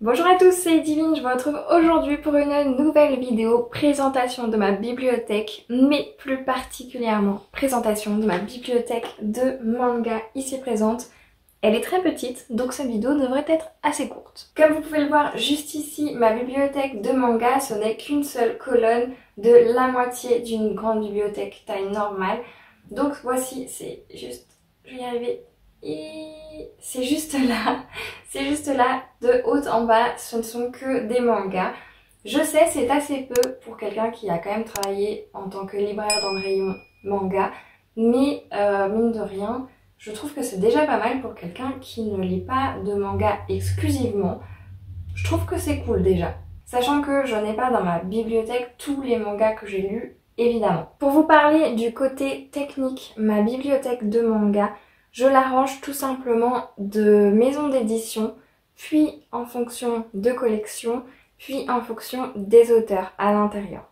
Bonjour à tous, c'est Divine, je vous retrouve aujourd'hui pour une nouvelle vidéo présentation de ma bibliothèque, mais plus particulièrement présentation de ma bibliothèque de manga ici présente. Elle est très petite, donc cette vidéo devrait être assez courte. Comme vous pouvez le voir juste ici, ma bibliothèque de manga, ce n'est qu'une seule colonne de la moitié d'une grande bibliothèque taille normale. Donc voici, c'est juste, je vais y arriver. Et c'est juste là, de haut en bas, ce ne sont que des mangas. Je sais, c'est assez peu pour quelqu'un qui a quand même travaillé en tant que libraire dans le rayon manga, mais mine de rien, je trouve que c'est déjà pas mal pour quelqu'un qui ne lit pas de manga exclusivement. Je trouve que c'est cool déjà, sachant que je n'ai pas dans ma bibliothèque tous les mangas que j'ai lus, évidemment. Pour vous parler du côté technique, ma bibliothèque de manga, je l'arrange tout simplement de maison d'édition, puis en fonction de collection, puis en fonction des auteurs à l'intérieur.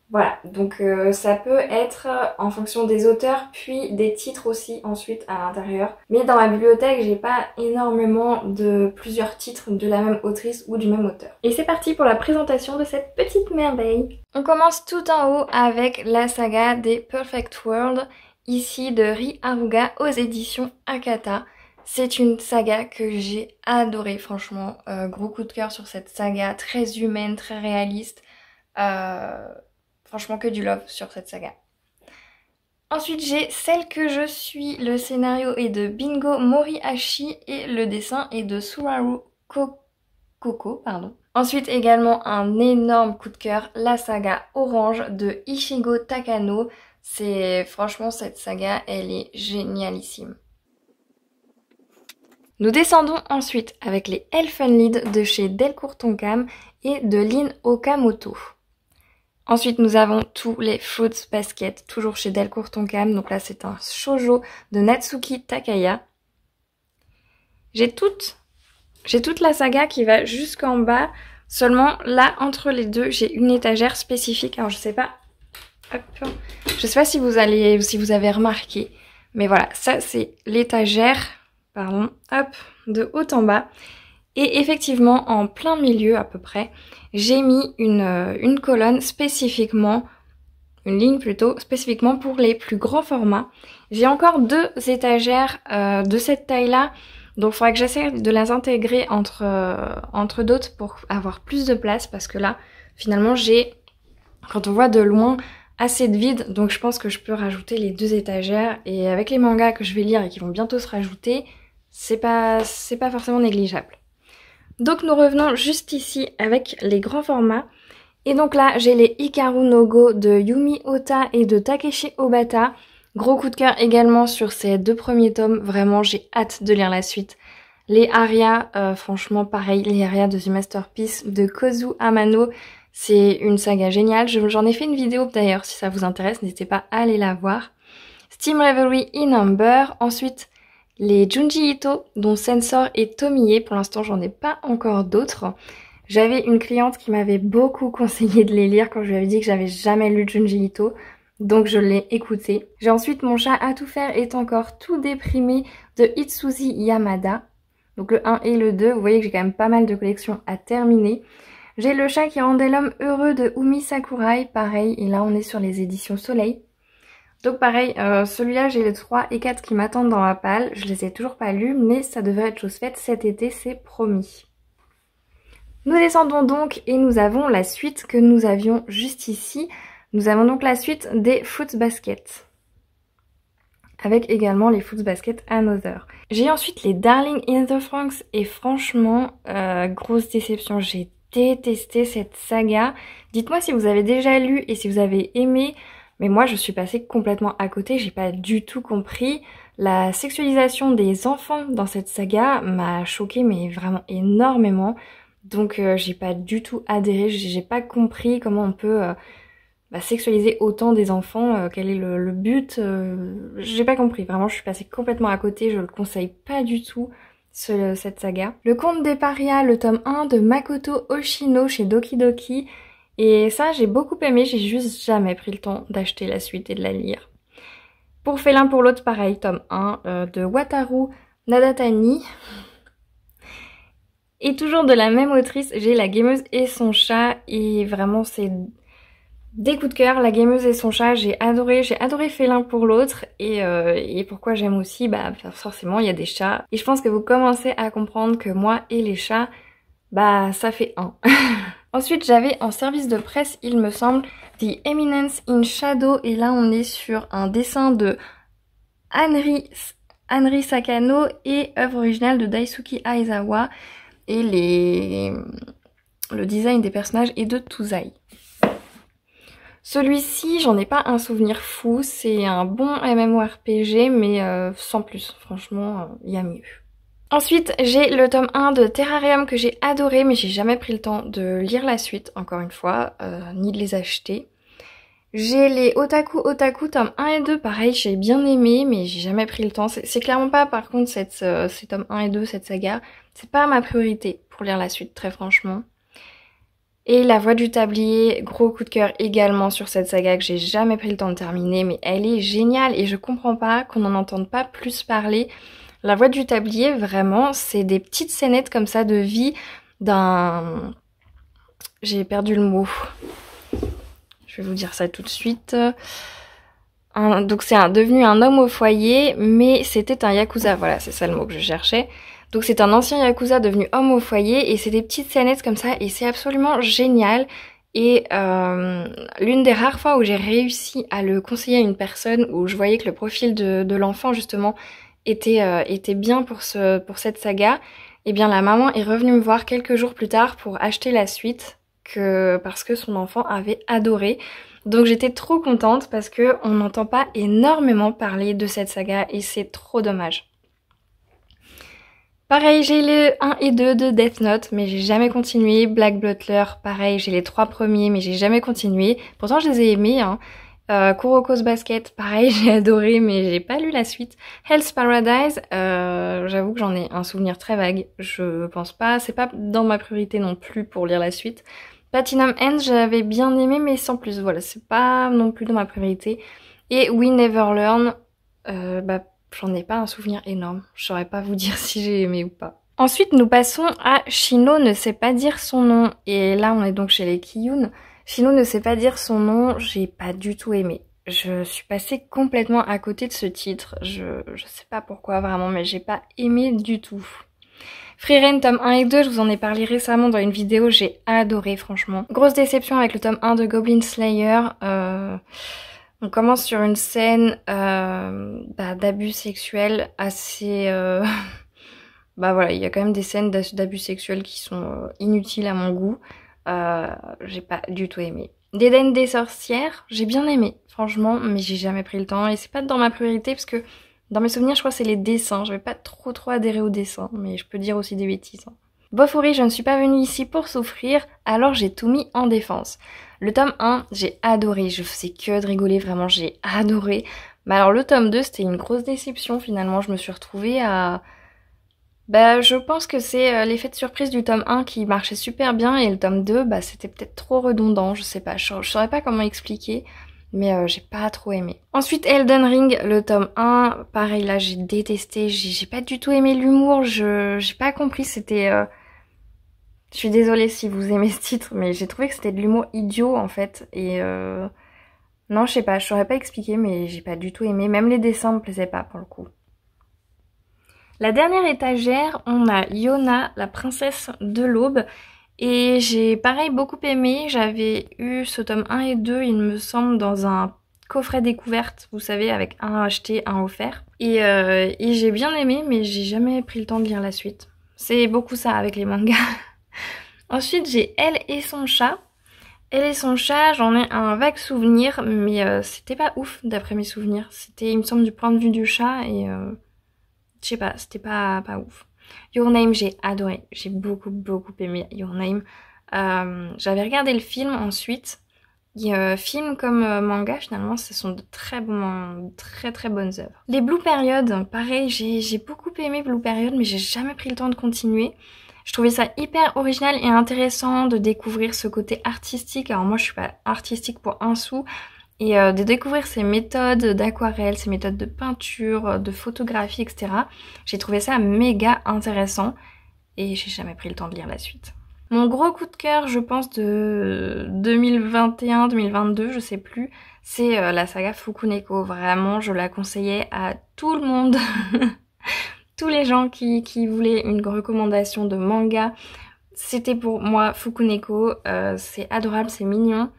Voilà, donc ça peut être en fonction des auteurs, puis des titres aussi ensuite à l'intérieur. Mais dans ma bibliothèque, j'ai pas énormément de plusieurs titres de la même autrice ou du même auteur. Et c'est parti pour la présentation de cette petite merveille. On commence tout en haut avec la saga des Perfect World, ici de Ri Haruga aux éditions Akata. C'est une saga que j'ai adorée, franchement. Gros coup de cœur sur cette saga, très humaine, très réaliste. Franchement que du love sur cette saga. Ensuite j'ai Celle que je suis, le scénario est de Bingo Morihashi et le dessin est de Suraru Koko, pardon. Ensuite également un énorme coup de cœur, la saga Orange de Ichigo Takano. C'est franchement cette saga, elle est génialissime. Nous descendons ensuite avec les Elfenlied de chez Delcourt Tonkam et de Lin Okamoto. Ensuite nous avons tous les Fruits Basket, toujours chez Delcourt Tonkam, donc là c'est un shoujo de Natsuki Takaya. J'ai toute la saga qui va jusqu'en bas, seulement là entre les deux j'ai une étagère spécifique, alors je sais pas, hop, je sais pas si vous avez remarqué, mais voilà, ça c'est l'étagère, pardon, hop, de haut en bas. Et effectivement, en plein milieu à peu près, j'ai mis une colonne spécifiquement, une ligne plutôt, spécifiquement pour les plus grands formats. J'ai encore deux étagères de cette taille-là, donc il faudra que j'essaie de les intégrer entre d'autres pour avoir plus de place, parce que là, finalement, j'ai, quand on voit de loin, assez de vide, donc je pense que je peux rajouter les deux étagères, et avec les mangas que je vais lire et qui vont bientôt se rajouter, c'est pas forcément négligeable. Donc nous revenons juste ici avec les grands formats. Et donc là, j'ai les Hikaru no Go de Yumi Ota et de Takeshi Obata. Gros coup de cœur également sur ces deux premiers tomes. Vraiment, j'ai hâte de lire la suite. Les Aria, franchement pareil, les Aria de The Masterpiece de Kozu Amano. C'est une saga géniale. J'en ai fait une vidéo d'ailleurs, si ça vous intéresse, n'hésitez pas à aller la voir. Steam Reverie in Amber. Ensuite, les Junji Ito, dont Sensor et Tomie, pour l'instant j'en ai pas encore d'autres. J'avais une cliente qui m'avait beaucoup conseillé de les lire quand je lui avais dit que j'avais jamais lu Junji Ito, donc je l'ai écouté. J'ai ensuite Mon chat à tout faire est encore tout déprimé de Itsuzi Yamada, donc le 1 et le 2, vous voyez que j'ai quand même pas mal de collections à terminer. J'ai Le chat qui rendait l'homme heureux de Umi Sakurai, pareil, et là on est sur les éditions Soleil. Donc pareil, celui-là j'ai les 3 et 4 qui m'attendent dans ma palle, je les ai toujours pas lus, mais ça devrait être chose faite cet été, c'est promis. Nous descendons donc et nous avons la suite que nous avions juste ici. Nous avons donc la suite des Fruits Basket, avec également les Fruits Basket Another. J'ai ensuite les Darling in the Franxx et franchement, grosse déception, j'ai détesté cette saga. Dites-moi si vous avez déjà lu et si vous avez aimé. Mais moi je suis passée complètement à côté, j'ai pas du tout compris. La sexualisation des enfants dans cette saga m'a choquée mais vraiment énormément. Donc j'ai pas du tout adhéré, j'ai pas compris comment on peut sexualiser autant des enfants, quel est le but. J'ai pas compris, vraiment je suis passée complètement à côté, je le conseille pas du tout cette saga. Le Conte des Parias, le tome 1 de Makoto Oshino chez Doki Doki. Et ça j'ai beaucoup aimé, j'ai juste jamais pris le temps d'acheter la suite et de la lire. Pour Félin pour l'autre, pareil, tome 1 de Wataru Nadatani. Et toujours de la même autrice, j'ai La Gameuse et son chat et vraiment c'est des coups de cœur. La Gameuse et son chat, j'ai adoré fait l'un pour l'autre et pourquoi j'aime aussi, bah forcément il y a des chats et je pense que vous commencez à comprendre que moi et les chats, bah ça fait un. Ensuite j'avais en service de presse, il me semble, The Eminence in Shadow et là on est sur un dessin de Anri Sakano et œuvre originale de Daisuke Aizawa et le design des personnages est de Tuzai. Celui-ci, j'en ai pas un souvenir fou, c'est un bon MMORPG mais sans plus, franchement, il y a mieux. Ensuite, j'ai le tome 1 de Terrarium que j'ai adoré mais j'ai jamais pris le temps de lire la suite, encore une fois, ni de les acheter. J'ai les Otaku tome 1 et 2, pareil, j'ai bien aimé mais j'ai jamais pris le temps. C'est clairement pas par contre ces tomes 1 et 2, cette saga, c'est pas ma priorité pour lire la suite, très franchement. Et La Voix du Tablier, gros coup de cœur également sur cette saga que j'ai jamais pris le temps de terminer, mais elle est géniale et je comprends pas qu'on n'en entende pas plus parler. La Voix du Tablier, vraiment, c'est des petites scénettes comme ça de vie d'un... J'ai perdu le mot. Je vais vous dire ça tout de suite. Donc c'est devenu un homme au foyer, mais c'était un yakuza, voilà, c'est ça le mot que je cherchais. Donc c'est un ancien yakuza devenu homme au foyer et c'est des petites scénettes comme ça et c'est absolument génial. Et l'une des rares fois où j'ai réussi à le conseiller à une personne, où je voyais que le profil de l'enfant justement était bien pour cette saga, et bien la maman est revenue me voir quelques jours plus tard pour acheter la suite parce que son enfant avait adoré. Donc j'étais trop contente parce que on n'entend pas énormément parler de cette saga et c'est trop dommage. Pareil, j'ai les 1 et 2 de Death Note, mais j'ai jamais continué. Black Butler, pareil, j'ai les 3 premiers, mais j'ai jamais continué. Pourtant, je les ai aimés, hein. Kuroko's Basket, pareil, j'ai adoré, mais j'ai pas lu la suite. Hell's Paradise, j'avoue que j'en ai un souvenir très vague. Je pense pas, c'est pas dans ma priorité non plus pour lire la suite. Platinum End, j'avais bien aimé, mais sans plus, voilà, c'est pas non plus dans ma priorité. Et We Never Learn, j'en ai pas un souvenir énorme. Je saurais pas vous dire si j'ai aimé ou pas. Ensuite, nous passons à Shino ne sait pas dire son nom. Et là, on est donc chez les Kiyun. Shino ne sait pas dire son nom, j'ai pas du tout aimé. Je suis passée complètement à côté de ce titre. Je sais pas pourquoi vraiment, mais j'ai pas aimé du tout. Frieren tome 1 et 2, je vous en ai parlé récemment dans une vidéo, j'ai adoré franchement. Grosse déception avec le tome 1 de Goblin Slayer. On commence sur une scène d'abus sexuels assez... voilà, il y a quand même des scènes d'abus sexuels qui sont inutiles à mon goût. J'ai pas du tout aimé. D'Éden des sorcières, j'ai bien aimé, franchement, mais j'ai jamais pris le temps. Et c'est pas dans ma priorité parce que dans mes souvenirs, je crois que c'est les dessins. Je vais pas trop adhérer aux dessins, mais je peux dire aussi des bêtises. Bofuri, je ne suis pas venue ici pour souffrir, alors j'ai tout mis en défense. Le tome 1, j'ai adoré, je faisais que de rigoler, vraiment j'ai adoré. Mais alors le tome 2, c'était une grosse déception finalement, je me suis retrouvée à... je pense que c'est l'effet de surprise du tome 1 qui marchait super bien et le tome 2, c'était peut-être trop redondant, je sais pas, je saurais pas comment expliquer. Mais j'ai pas trop aimé. Ensuite, Elden Ring, le tome 1, pareil là j'ai détesté, j'ai pas du tout aimé l'humour, j'ai pas compris, c'était... Je suis désolée si vous aimez ce titre, mais j'ai trouvé que c'était de l'humour idiot en fait, et non je sais pas, je saurais pas expliquer, mais j'ai pas du tout aimé, même les dessins me plaisaient pas pour le coup. La dernière étagère, on a Yona, la princesse de l'aube. Et j'ai pareil beaucoup aimé, j'avais eu ce tome 1 et 2 il me semble dans un coffret découverte, vous savez, avec un acheté, un offert. Et j'ai bien aimé mais j'ai jamais pris le temps de lire la suite. C'est beaucoup ça avec les mangas. Ensuite j'ai Elle et son chat. Elle et son chat, j'en ai un vague souvenir mais c'était pas ouf d'après mes souvenirs. C'était il me semble du point de vue du chat et je sais pas, c'était pas ouf. Your Name, j'ai adoré, j'ai beaucoup aimé Your Name. J'avais regardé le film ensuite. Film comme manga, finalement, ce sont de très bonnes œuvres. Les Blue Period, pareil, j'ai beaucoup aimé Blue Period, mais j'ai jamais pris le temps de continuer. Je trouvais ça hyper original et intéressant de découvrir ce côté artistique. Alors moi, je suis pas artistique pour un sou. Et de découvrir ces méthodes d'aquarelle, ces méthodes de peinture, de photographie, etc. J'ai trouvé ça méga intéressant. et j'ai jamais pris le temps de lire la suite. Mon gros coup de cœur, je pense, de 2021-2022, je sais plus, c'est la saga Fukuneko. Vraiment, je la conseillais à tout le monde. Tous les gens qui voulaient une recommandation de manga, c'était pour moi Fukuneko. C'est adorable, c'est mignon.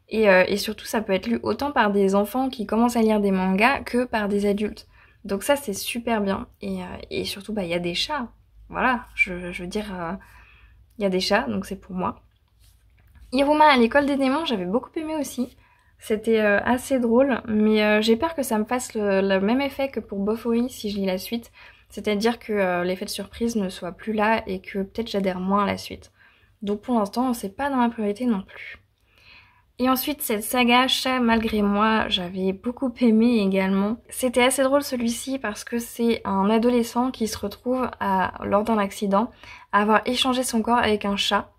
Et surtout, ça peut être lu autant par des enfants qui commencent à lire des mangas que par des adultes. Donc ça, c'est super bien. Et surtout, bah, il y a des chats. Voilà, je veux dire, il y a des chats, donc c'est pour moi. Iruma à l'école des démons, j'avais beaucoup aimé aussi. C'était assez drôle, mais j'ai peur que ça me fasse le même effet que pour Bofuri si je lis la suite. C'est-à-dire que l'effet de surprise ne soit plus là et que peut-être j'adhère moins à la suite. Donc pour l'instant, c'est pas dans ma priorité non plus. Et ensuite, cette saga Chat malgré moi, j'avais beaucoup aimé également. C'était assez drôle celui-ci parce que c'est un adolescent qui se retrouve lors d'un accident à avoir échangé son corps avec un chat.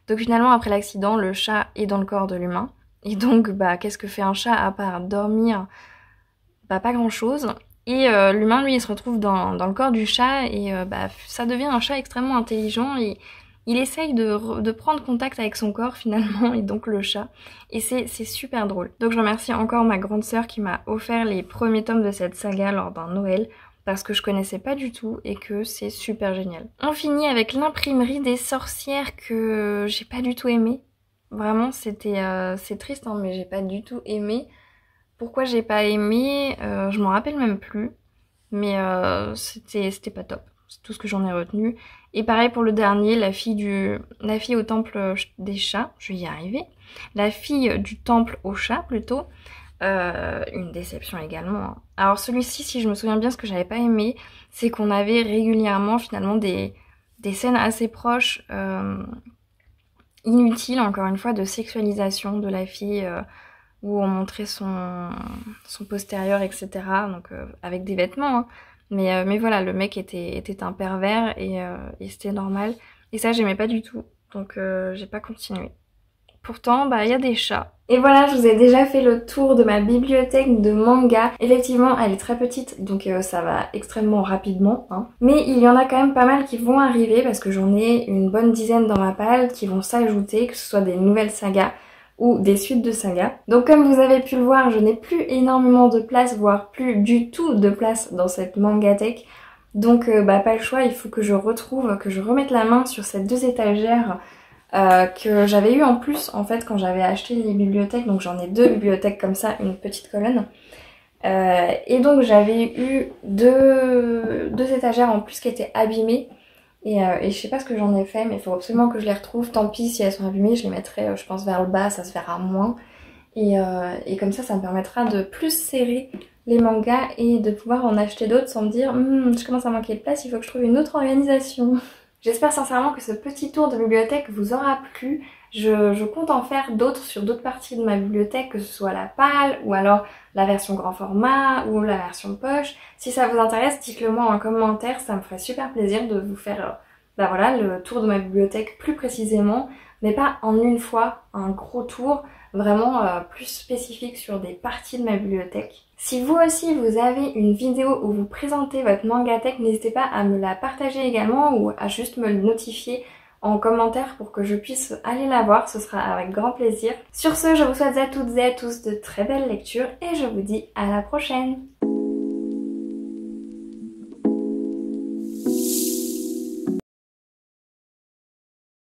Donc finalement, après l'accident, le chat est dans le corps de l'humain. Et donc, bah, qu'est-ce que fait un chat à part dormir? Bah, pas grand-chose. Et l'humain, lui, il se retrouve dans le corps du chat et bah, ça devient un chat extrêmement intelligent et il essaye de prendre contact avec son corps finalement, et donc le chat. Et c'est super drôle. Donc je remercie encore ma grande sœur qui m'a offert les premiers tomes de cette saga lors d'un Noël, parce que je connaissais pas du tout et que c'est super génial. On finit avec l'imprimerie des sorcières que j'ai pas du tout aimé. Vraiment, c'est triste, hein, mais j'ai pas du tout aimé. Pourquoi j'ai pas aimé, je m'en rappelle même plus. Mais c'était pas top. C'est tout ce que j'en ai retenu. Et pareil pour le dernier, la fille au temple des chats, je vais y arriver. La fille du temple aux chats plutôt. Une déception également, hein. Alors celui-ci, si je me souviens bien, ce que j'avais pas aimé, c'est qu'on avait régulièrement finalement des scènes assez proches, inutiles encore une fois, de sexualisation de la fille, où on montrait son postérieur, etc. Donc avec des vêtements, hein. Mais voilà, le mec était un pervers et c'était normal. Et ça, j'aimais pas du tout. Donc j'ai pas continué. Pourtant, bah, il y a des chats. Et voilà, je vous ai déjà fait le tour de ma bibliothèque de manga. Effectivement, elle est très petite, donc ça va extrêmement rapidement, hein. Mais il y en a quand même pas mal qui vont arriver, parce que j'en ai une bonne dizaine dans ma palle qui vont s'ajouter, que ce soit des nouvelles sagas ou des suites de sagas. Donc comme vous avez pu le voir, je n'ai plus énormément de place, voire plus du tout de place dans cette mangathèque. Donc bah pas le choix, il faut que je remette la main sur ces deux étagères que j'avais eu en plus en fait quand j'avais acheté les bibliothèques. Donc j'en ai deux bibliothèques comme ça, une petite colonne. Et donc j'avais eu deux étagères en plus qui étaient abîmées. Et je sais pas ce que j'en ai fait, mais il faut absolument que je les retrouve. Tant pis si elles sont abîmées, je les mettrai je pense vers le bas, ça se verra moins. Et comme ça me permettra de plus serrer les mangas et de pouvoir en acheter d'autres sans me dire je commence à manquer de place, il faut que je trouve une autre organisation. J'espère sincèrement que ce petit tour de bibliothèque vous aura plu. Je compte en faire d'autres sur d'autres parties de ma bibliothèque, que ce soit la pâle ou alors la version grand format ou la version poche. Si ça vous intéresse, dites-le moi en commentaire, ça me ferait super plaisir de vous faire bah voilà, le tour de ma bibliothèque plus précisément, mais pas en une fois, un gros tour, vraiment plus spécifique sur des parties de ma bibliothèque. Si vous aussi vous avez une vidéo où vous présentez votre mangathèque, n'hésitez pas à me la partager également ou à juste me le notifier en commentaire pour que je puisse aller la voir, ce sera avec grand plaisir. Sur ce, je vous souhaite à toutes et à tous de très belles lectures et je vous dis à la prochaine.